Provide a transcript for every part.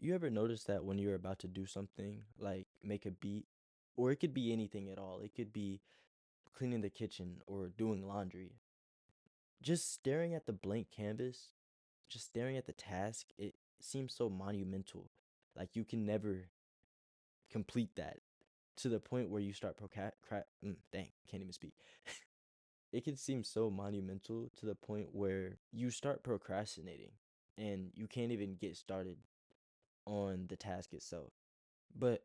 you ever notice that when you're about to do something, like make a beat, or it could be anything at all, it could be cleaning the kitchen or doing laundry, just staring at the blank canvas, just staring at the task, it seems so monumental. Like you can never complete that to the point where you start dang, can't even speak. It can seem so monumental to the point where you start procrastinating and you can't even get started on the task itself. But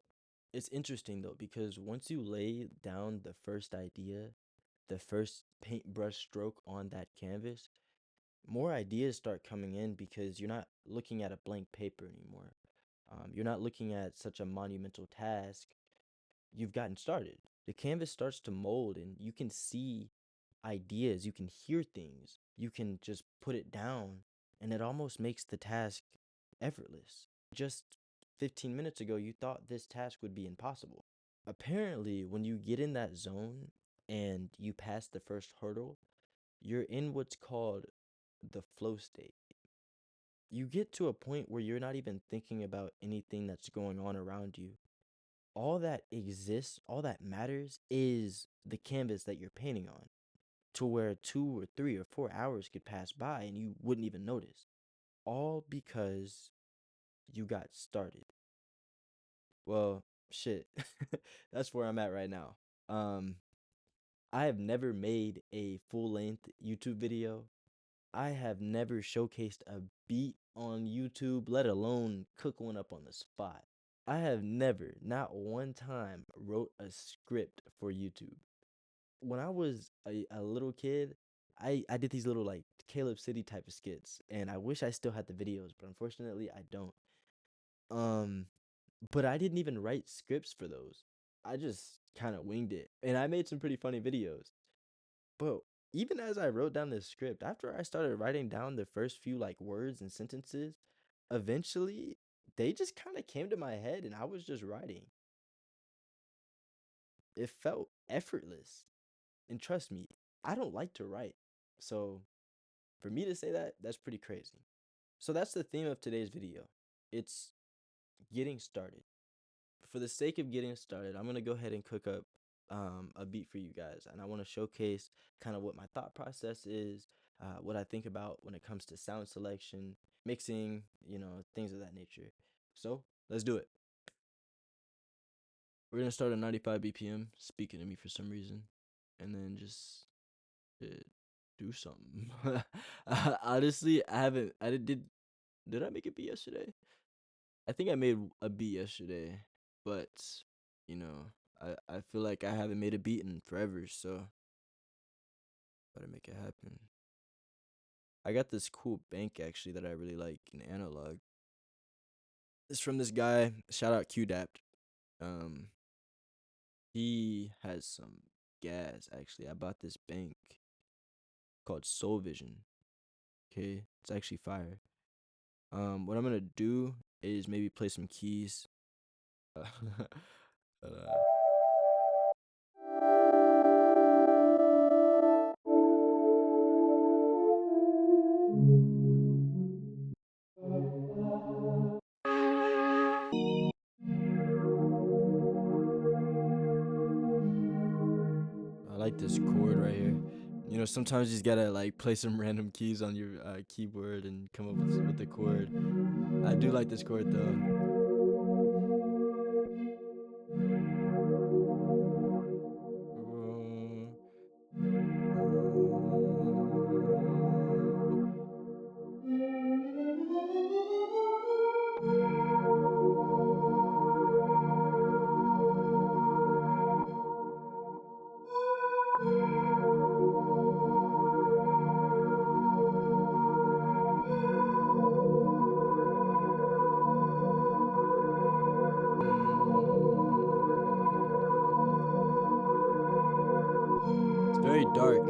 it's interesting though, because once you lay down the first idea, the first paintbrush stroke on that canvas, more ideas start coming in because you're not looking at a blank paper anymore. You're not looking at such a monumental task. You've gotten started. The canvas starts to mold, and you can see ideas, you can hear things, you can just put it down, and it almost makes the task effortless. Just 15 minutes ago, you thought this task would be impossible. Apparently, when you get in that zone and you pass the first hurdle, you're in what's called the flow state. You get to a point where you're not even thinking about anything that's going on around you. All that exists, all that matters is the canvas that you're painting on, to where 2 or 3 or 4 hours could pass by and you wouldn't even notice. All because you got started. Well, shit. That's where I'm at right now. Um, I have never made a full length YouTube video. I have never showcased a beat on YouTube, let alone cook one up on the spot. I have never, not one time, wrote a script for YouTube. When I was a little kid, I did these little like Caleb City type of skits, and I wish I still had the videos, but unfortunately I don't. Um, but I didn't even write scripts for those. I just kind of winged it, and I made some pretty funny videos. But even as I wrote down this script, after I started writing down the first few like words and sentences, eventually they just kind of came to my head, and I was just writing. It felt effortless. And trust me, I don't like to write. So for me to say that, that's pretty crazy. So that's the theme of today's video. It's getting started. For the sake of getting started, I'm going to go ahead and cook up a beat for you guys. And I want to showcase kind of what my thought process is, what I think about when it comes to sound selection, mixing, things of that nature. So let's do it. We're going to start at 95 BPM, speaking to me for some reason. And then just uh, do something. Honestly, I haven't. I did. Did I make a beat yesterday? I think I made a beat yesterday, but you know, I feel like I haven't made a beat in forever, so gotta make it happen. I got this cool bank actually that I really like in analog. It's from this guy. Shout out QDAPT. Um, he has some gas actually. I bought this bank called Soul Vision. Okay, it's actually fire. What I'm gonna do is maybe play some keys. Uh, I like this chord right here. Sometimes you just gotta like play some random keys on your keyboard and come up with the chord. I do like this chord though. It's very dark.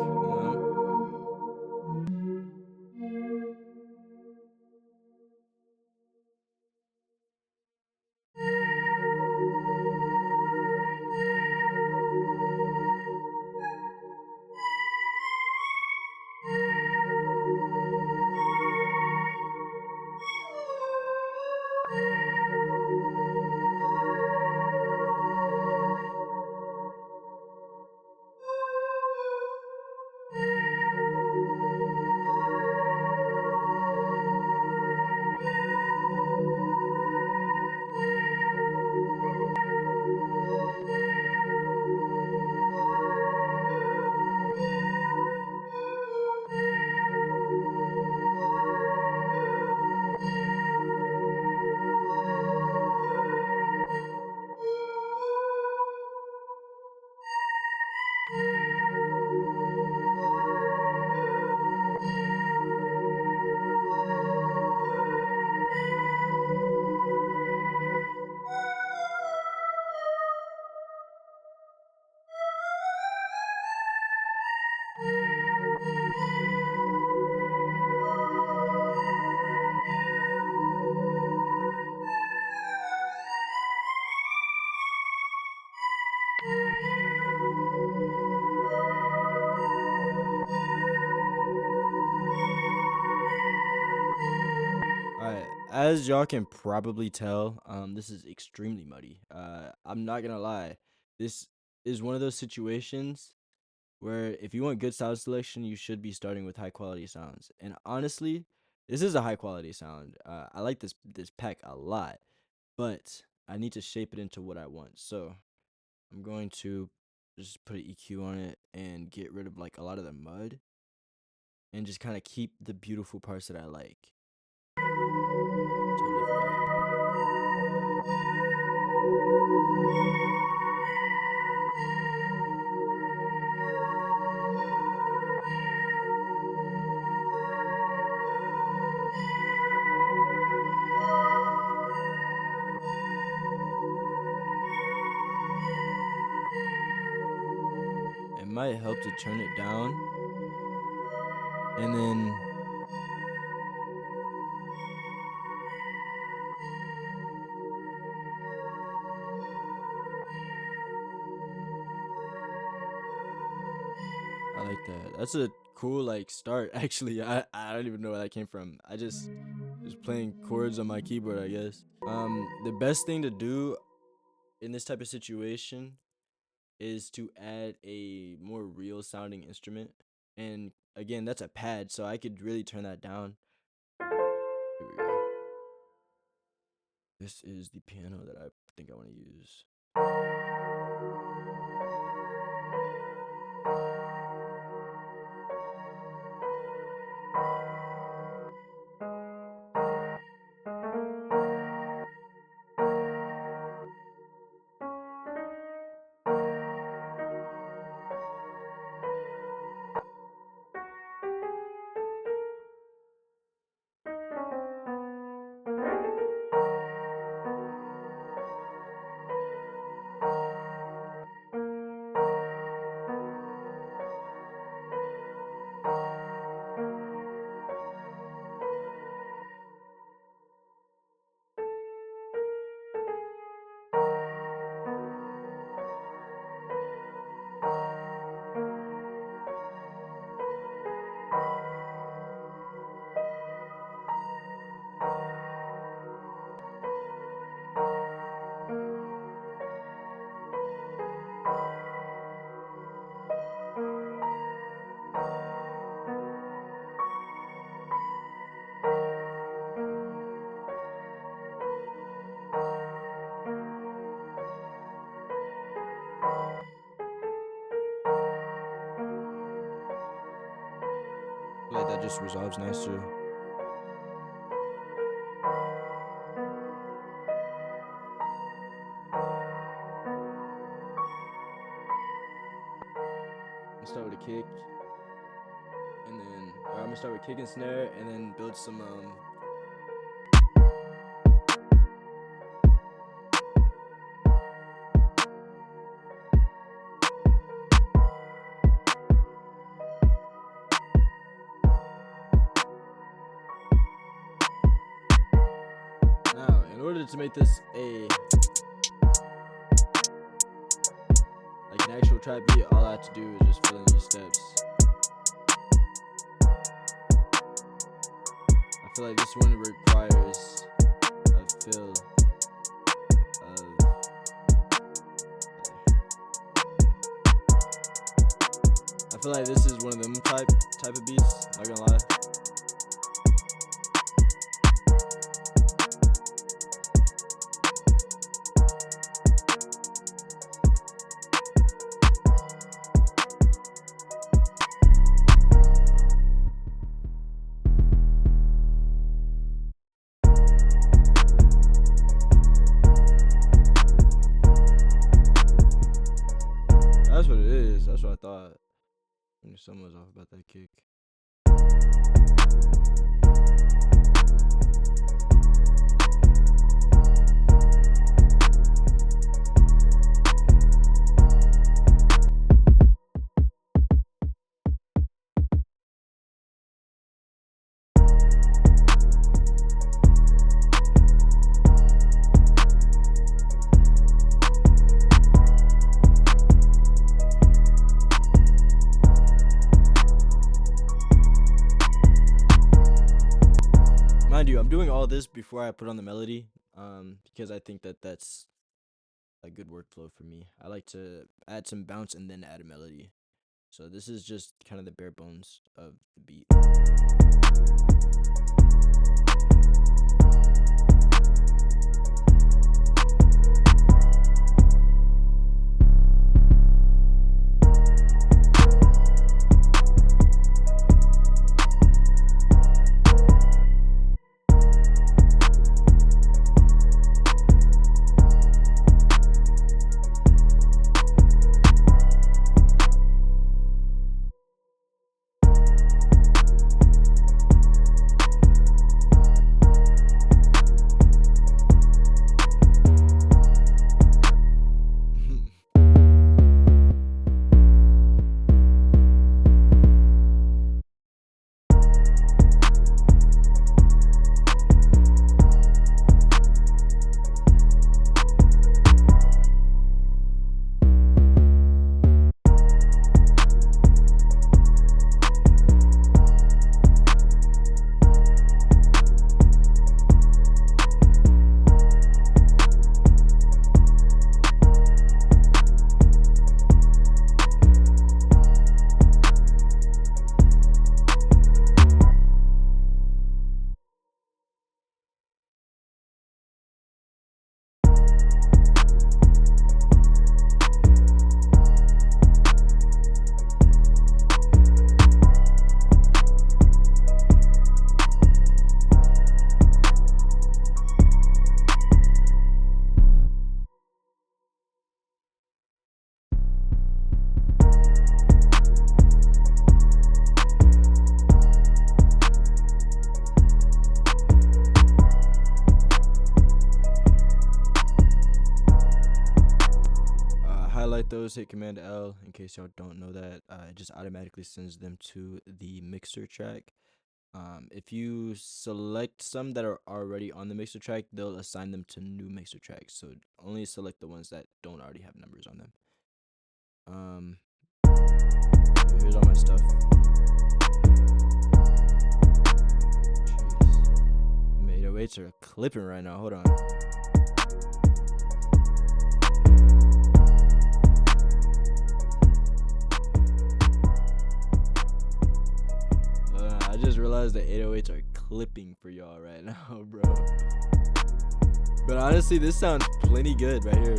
As y'all can probably tell, this is extremely muddy. I'm not gonna lie. This is one of those situations where if you want good sound selection, you should be starting with high quality sounds. And honestly, this is a high quality sound. I like this pack a lot, but I need to shape it into what I want. So I'm going to just put an EQ on it and get rid of like a lot of the mud and just kind of keep the beautiful parts that I like. Totally forgot. It might help to turn it down and then I like that. That's a cool like start actually. I don't even know where that came from. I just was playing chords on my keyboard, I guess. The best thing to do in this type of situation is to add a more real sounding instrument. And again, that's a pad, so I could really turn that down. Here we go. This is the piano that I think I want to use. I feel like that just resolves nicer. Let's start with a kick, and then I'm gonna start with kick and snare, and then build some Now, in order to make this a like an actual trap beat, all I have to do is just fill in these steps. I feel like this one requires a fill of I feel like this is one of them type of beats, not gonna lie. That's what it is. That's what I thought. I knew something was off about that kick. Mind you, I'm doing all just before I put on the melody, because I think that that's a good workflow for me. I like to add some bounce and then add a melody. So this is just kind of the bare bones of the beat. Highlight those, hit Command L. In case y'all don't know that, it just automatically sends them to the mixer track. If you select some that are already on the mixer track, they'll assign them to new mixer tracks. So only select the ones that don't already have numbers on them. Here's all my stuff. Jeez. My 808s are clipping right now. Hold on. I just realized that 808s are clipping for y'all right now, bro. But honestly, this sounds plenty good right here.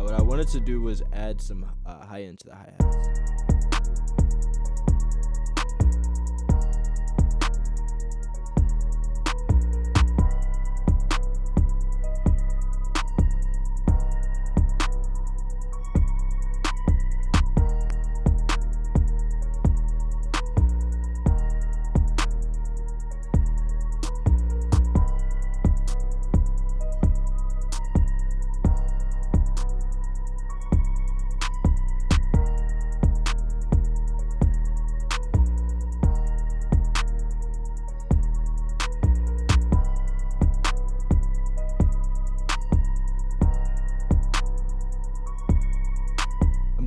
What I wanted to do was add some high end to the hi-hats.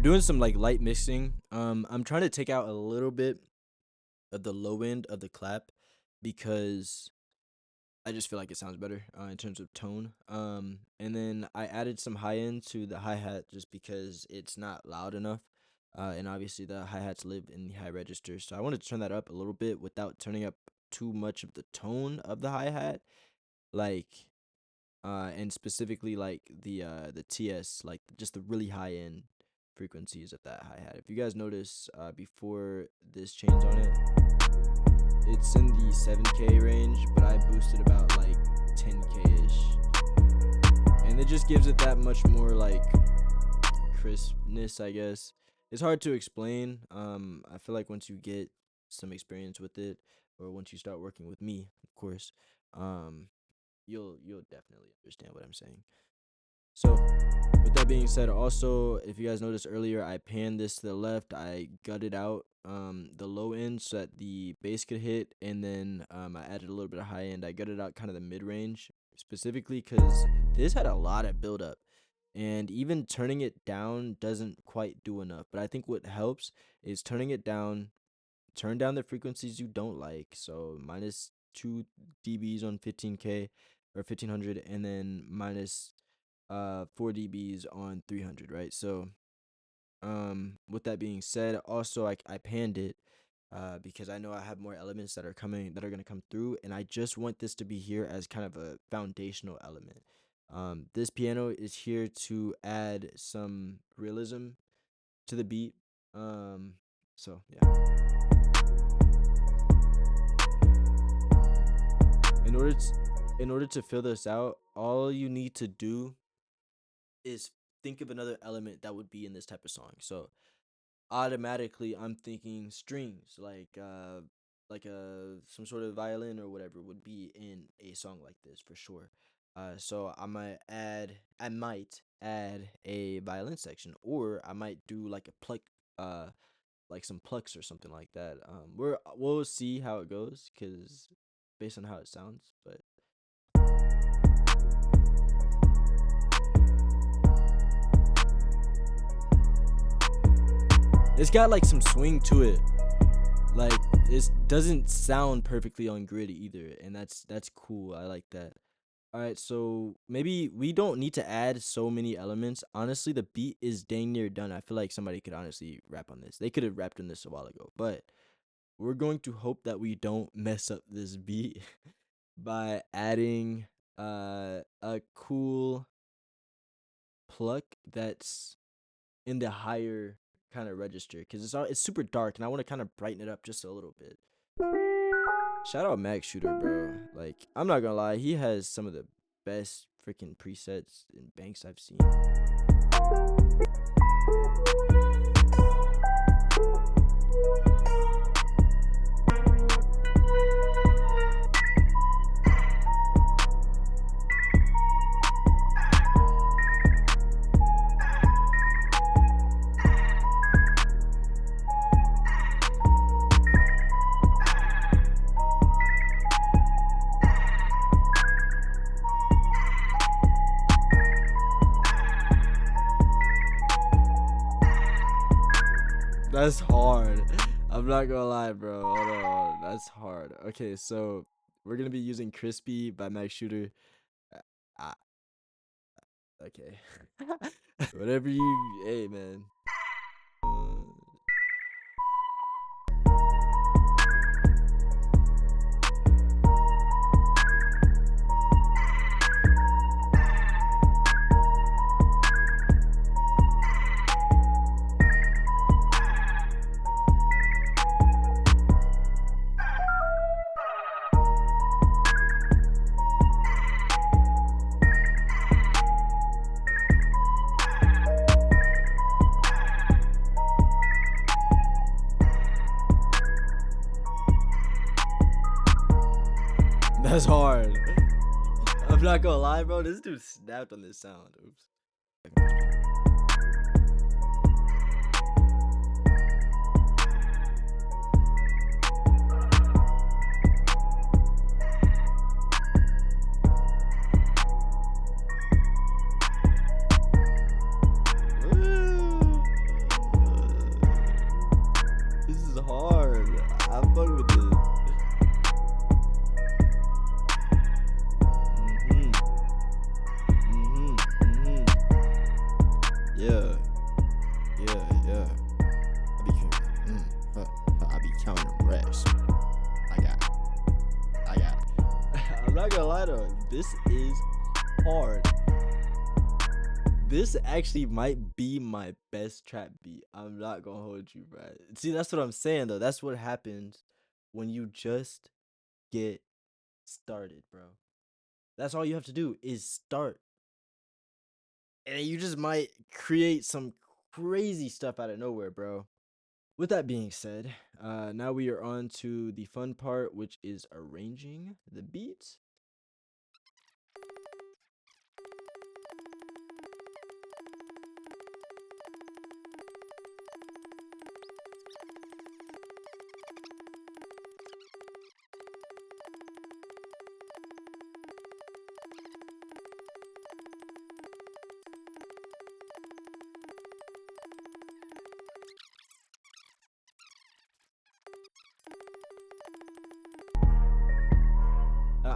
Doing some like light mixing. I'm trying to take out a little bit of the low end of the clap because I just feel like it sounds better in terms of tone. And then I added some high end to the hi-hat just because it's not loud enough. And obviously the hi-hats live in the high register. So I wanted to turn that up a little bit without turning up too much of the tone of the hi-hat. Like and specifically like the TS, like just the really high end frequencies of that hi-hat. If you guys notice, before this change on it, it's in the 7K range, but I boosted about like 10K-ish. And it just gives it that much more like crispness, I guess. It's hard to explain. I feel like once you get some experience with it, or once you start working with me, of course, you'll definitely understand what I'm saying. So, with that being said, also, if you guys noticed earlier, I panned this to the left. I gutted out the low end so that the bass could hit, and then I added a little bit of high end. I gutted out kind of the mid range, specifically because this had a lot of buildup, and even turning it down doesn't quite do enough. But I think what helps is turning it down turn down the frequencies you don't like. So minus 2 dBs on 15K or 1500, and then minus 4 dBs on 300, right? So with that being said, also I panned it because I know I have more elements that are gonna come through, and I just want this to be here as kind of a foundational element. This piano is here to add some realism to the beat. Um, so yeah. In order to fill this out, all you need to do is think of another element that would be in this type of song. So automatically I'm thinking strings, like a some sort of violin or whatever would be in a song like this for sure. So I might add a violin section, or I might do like a pluck, uh like some plucks or something like that. We'll see how it goes, cuz based on how it sounds, but it's got like some swing to it. Like it doesn't sound perfectly on grid either, and that's cool. I like that. All right, so maybe we don't need to add so many elements. Honestly, the beat is dang near done. I feel like somebody could honestly rap on this. They could have rapped on this a while ago, but we're going to hope that we don't mess up this beat by adding a cool pluck that's in the higher kind of register, because it's super dark and I want to kind of brighten it up just a little bit. Shout out Max Shooter, bro. Like, I'm not gonna lie, he has some of the best freaking presets and banks I've seen. That's hard. I'm not gonna lie, bro. Hold on. That's hard. Okay, so we're gonna be using Crispy by Max Shooter. Uh, okay. Whatever you, hey, man. That's hard. I'm not gonna lie, bro. This dude snapped on this sound. Oops. This is hard. I'm fucking with this. Yeah, yeah. I be counting racks. I got. I'm not gonna lie though, this is hard. This actually might be my best trap beat. I'm not gonna hold you, bro. See, that's what I'm saying though. That's what happens when you just get started, bro. That's all you have to do is start. And you just might create some crazy stuff out of nowhere, bro. With that being said, now we are on to the fun part, which is arranging the beats.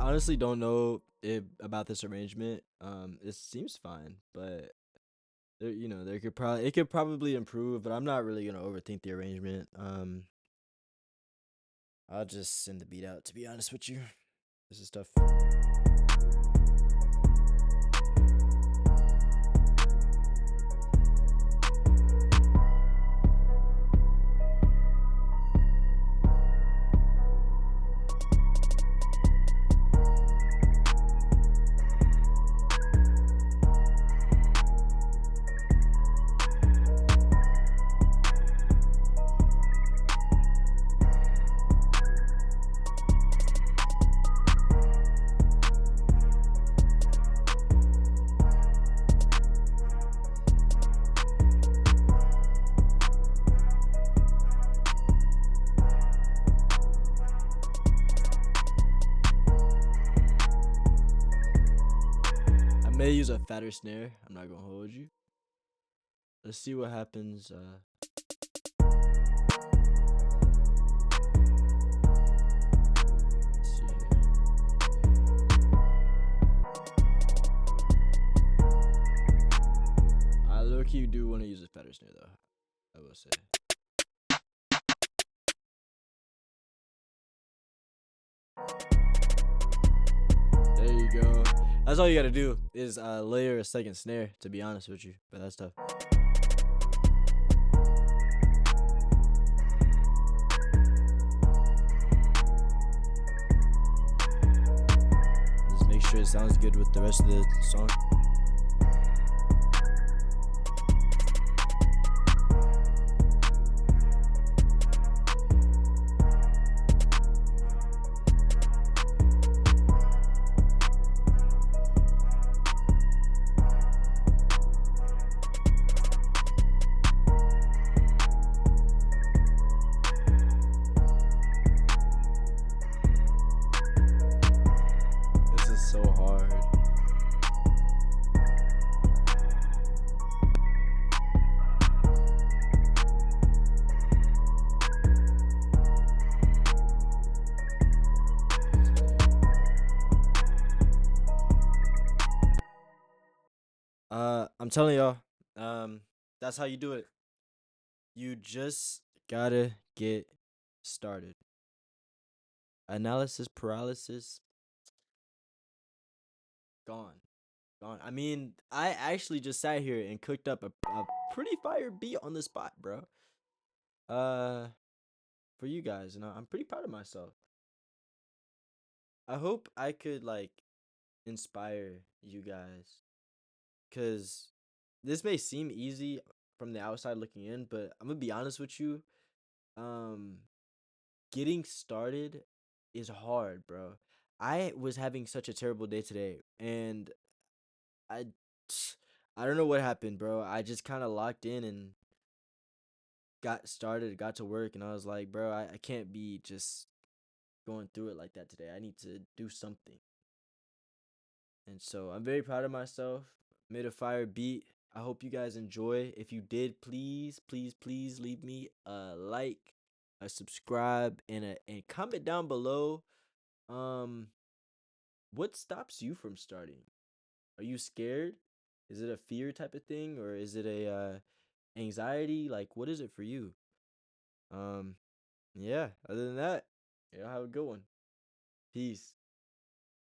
honestly don't know about this arrangement. It seems fine, but there could probably it could probably improve, but I'm not really gonna overthink the arrangement. I'll just send the beat out. To be honest with you, this is tough. I may use a fatter snare. I'm not gonna hold you. Let's see what happens. Let's see here. I look, you do want to use a fatter snare though. I will say. There you go. That's all you gotta do is layer a second snare. To be honest with you, but that's tough. Just make sure it sounds good with the rest of the song. This is so hard. I'm telling y'all, that's how you do it. You just gotta get started. Analysis paralysis, gone. Gone. I mean, I actually just sat here and cooked up a pretty fire beat on the spot, bro. Uh, for you guys, and I'm pretty proud of myself. I hope I could like inspire you guys, cause this may seem easy from the outside looking in, but I'm gonna be honest with you. Um, Getting started is hard, bro. I was having such a terrible day today, and I, I don't know what happened, bro. I just kind of locked in and got started, got to work, and I was like, bro, I can't be just going through it like that today. I need to do something. And so I'm very proud of myself. Made a fire beat. I hope you guys enjoy. If you did, please, please, please leave me a like, a subscribe, and comment down below. Um, what stops you from starting? Are you scared? Is it a fear type of thing, or is it a anxiety? Like, what is it for you? Um, yeah. Other than that, yeah, have a good one. Peace.